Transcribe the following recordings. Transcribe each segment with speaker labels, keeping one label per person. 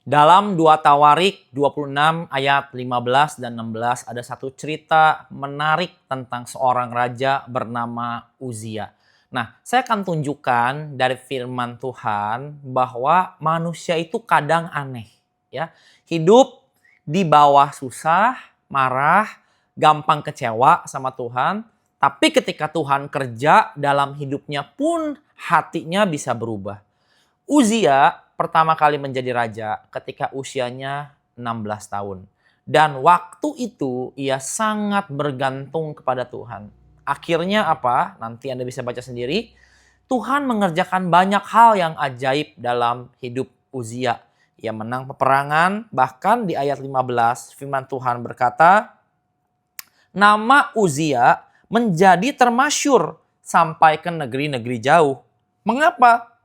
Speaker 1: Dalam 2 Tawarik 26 ayat 15 dan 16 ada satu cerita menarik tentang seorang raja bernama Uzia. Nah, saya akan tunjukkan dari firman Tuhan bahwa manusia itu kadang aneh, ya. Hidup di bawah susah, marah, gampang kecewa sama Tuhan, tapi ketika Tuhan kerja dalam hidupnya pun hatinya bisa berubah. Uzia pertama kali menjadi raja ketika usianya 16 tahun. Dan waktu itu ia sangat bergantung kepada Tuhan. Akhirnya apa? Nanti Anda bisa baca sendiri. Tuhan mengerjakan banyak hal yang ajaib dalam hidup Uzia. Ia menang peperangan, bahkan di ayat 15 firman Tuhan berkata, nama Uzia menjadi termasyur sampai ke negeri-negeri jauh. Mengapa?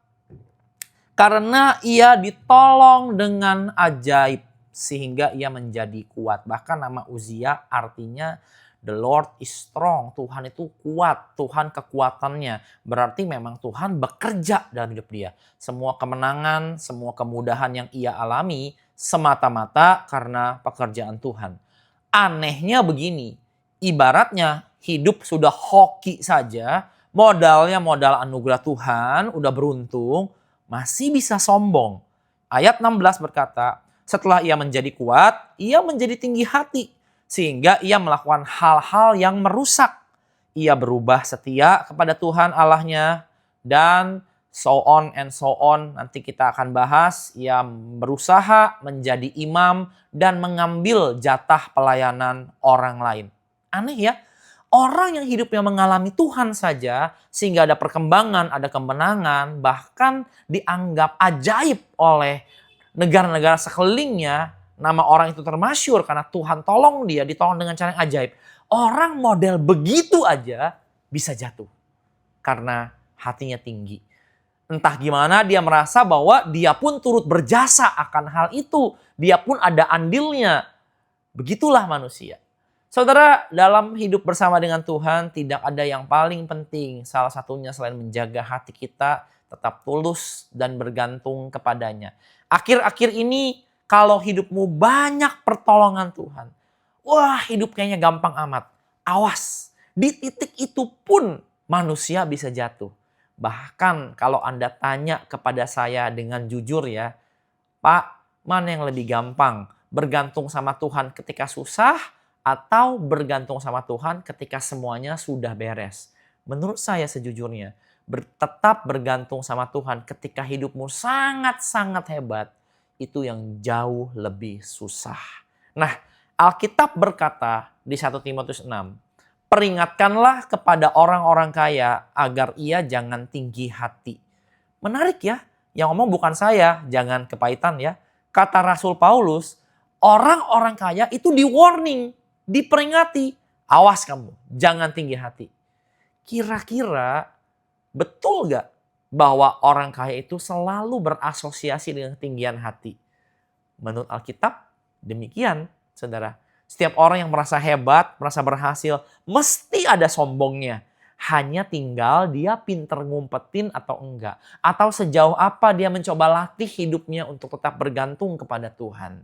Speaker 1: Karena ia ditolong dengan ajaib sehingga ia menjadi kuat. Bahkan nama Uzia artinya the Lord is strong. Tuhan itu kuat, Tuhan kekuatannya. Berarti memang Tuhan bekerja dalam hidup dia. Semua kemenangan, semua kemudahan yang ia alami semata-mata karena pekerjaan Tuhan. Anehnya begini, ibaratnya hidup sudah hoki saja, modalnya modal anugerah Tuhan, udah beruntung, masih bisa sombong. Ayat 16 berkata, setelah ia menjadi kuat, ia menjadi tinggi hati. Sehingga ia melakukan hal-hal yang merusak. Ia berubah setia kepada Tuhan Allahnya. Dan so on and so on. Nanti kita akan bahas. Ia berusaha menjadi imam dan mengambil jatah pelayanan orang lain. Aneh ya. Orang yang hidupnya mengalami Tuhan saja, sehingga ada perkembangan, ada kemenangan, bahkan dianggap ajaib oleh negara-negara sekelilingnya, nama orang itu termasyur karena Tuhan tolong dia, ditolong dengan cara yang ajaib. Orang model begitu aja bisa jatuh karena hatinya tinggi. Entah gimana dia merasa bahwa dia pun turut berjasa akan hal itu. Dia pun ada andilnya. Begitulah manusia. Saudara, dalam hidup bersama dengan Tuhan tidak ada yang paling penting. Salah satunya selain menjaga hati kita tetap tulus dan bergantung kepadanya. Akhir-akhir ini kalau hidupmu banyak pertolongan Tuhan. Wah, hidup kayaknya gampang amat. Awas, di titik itu pun manusia bisa jatuh. Bahkan kalau Anda tanya kepada saya dengan jujur ya, Pak, mana yang lebih gampang? Bergantung sama Tuhan ketika susah atau bergantung sama Tuhan ketika semuanya sudah beres? Menurut saya sejujurnya, tetap bergantung sama Tuhan ketika hidupmu sangat-sangat hebat, itu yang jauh lebih susah. Nah, Alkitab berkata di 1 Timotius 6, peringatkanlah kepada orang-orang kaya agar ia jangan tinggi hati. Menarik ya, yang ngomong bukan saya, jangan kepahitan ya. Kata Rasul Paulus, orang-orang kaya itu di warning, diperingati. Awas kamu, jangan tinggi hati. Kira-kira betul gak bahwa orang kaya itu selalu berasosiasi dengan ketinggian hati? Menurut Alkitab, demikian saudara. Setiap orang yang merasa hebat, merasa berhasil, mesti ada sombongnya. Hanya tinggal dia pinter ngumpetin atau enggak. Atau sejauh apa dia mencoba latih hidupnya untuk tetap bergantung kepada Tuhan.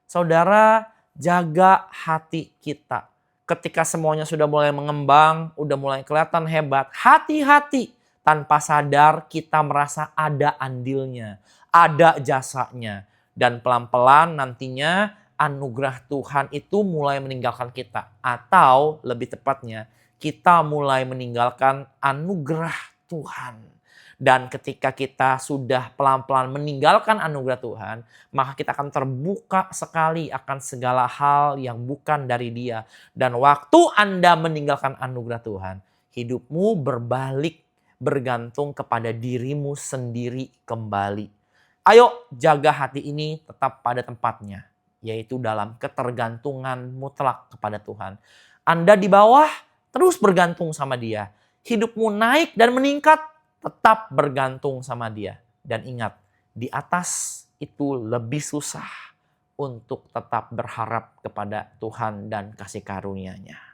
Speaker 1: Saudara, jaga hati kita. Ketika semuanya sudah mulai mengembang, udah mulai kelihatan hebat, hati-hati. Tanpa sadar kita merasa ada andilnya, ada jasanya. Dan pelan-pelan nantinya anugerah Tuhan itu mulai meninggalkan kita. Atau lebih tepatnya, kita mulai meninggalkan anugerah Tuhan. Dan ketika kita sudah pelan-pelan meninggalkan anugerah Tuhan, maka kita akan terbuka sekali akan segala hal yang bukan dari Dia. Dan waktu Anda meninggalkan anugerah Tuhan, hidupmu berbalik bergantung kepada dirimu sendiri kembali. Ayo jaga hati ini tetap pada tempatnya, yaitu dalam ketergantungan mutlak kepada Tuhan. Anda di bawah, terus bergantung sama Dia. Hidupmu naik dan meningkat, tetap bergantung sama Dia. Dan ingat, di atas itu lebih susah untuk tetap berharap kepada Tuhan dan kasih karunia-Nya.